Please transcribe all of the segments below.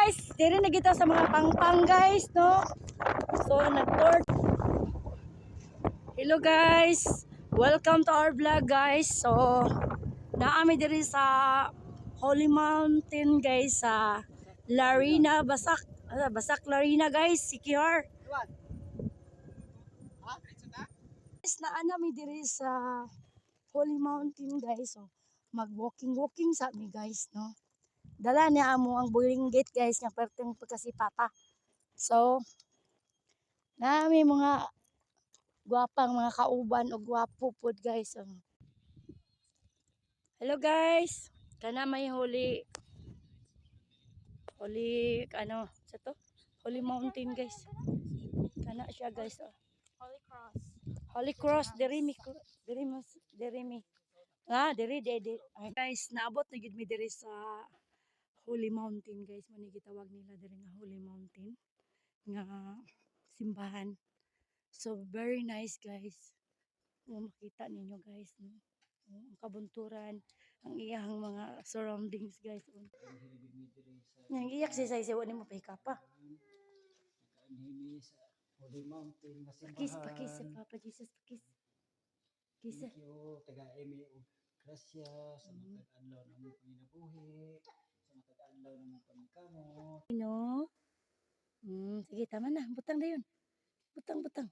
guys, diri na kita sa mga pangpang guys, no? So nag-tour. Hello guys, welcome to our vlog guys. So naami diri sa Holy Mountain guys, sa Larina, Basak Larina guys, Sikihor. Guys, naanami diri sa Holy Mountain guys. So mag-walking sa mi guys, no? Dala niya amo ang boiling gate guys, nga perteng pagkasipata. So nami mga gwapang mga kauban o gwapo pod guys. So, hello guys, kana may holy ano sa to, Holy Mountain guys, kana siya guys. Holy Cross diri mi diri ay, guys, naabot na gid mi diri sa Holy Mountain guys, man gitawag nila diri nga Holy Mountain nga simbahan. So very nice guys, makita ninyo guys, no? Ang kabunturan, ang iyang mga surroundings guys. Yang iyak si say wala mo pa pa. Holy Mountain nga Pakis simbahan. Papa Jesus, pakis. Kisa. Thank you, taga-emi og grasya sa matag-adlaw na mong panginabuhi, sa matag-adlaw na mong pagkamot. No. Sige, tama na. Butang dayon. Butang.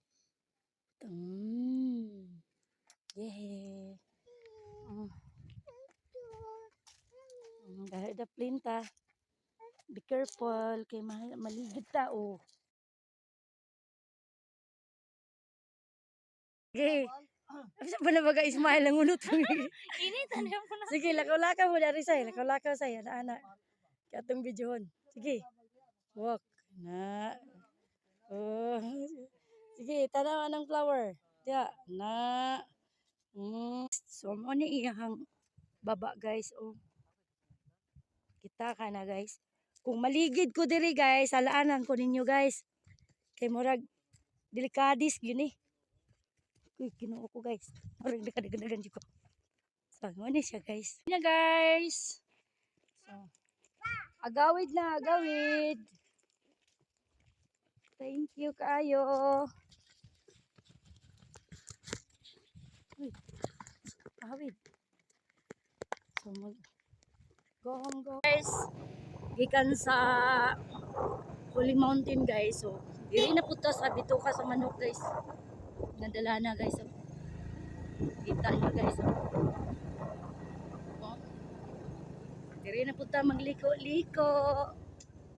Yeah. Dahil da plinta. Be careful kay maligid ta oh. Sige. Asa ba na baga ismail ang unot mo? Initan niya po na. Sige, lakaw-lakaw mo dari say. Lakaw-lakaw say. Ana. Katong videohon. Sige. Walk. Na. Oh. Sige, tanawan ng flower. Diya. Na. So, mo ni iyang baba guys. Oh. Kita ka na guys. Kung maligid ko diri guys, alaanan ko ninyo guys. Kay murag delikadis yun eh. Uy, kinuha ko guys. Murag delikadagan ko. So, mo ni siya guys. Yan guys. So, agawid na, agawid. Thank you kayo. Uy, agawid. So, go home go. Guys, gikan sa Holy Mountain guys. So, diri na punta sa bituka sa manok guys. Nadala na guys. So, kita nyo guys. So, diri na punta magliko-liko.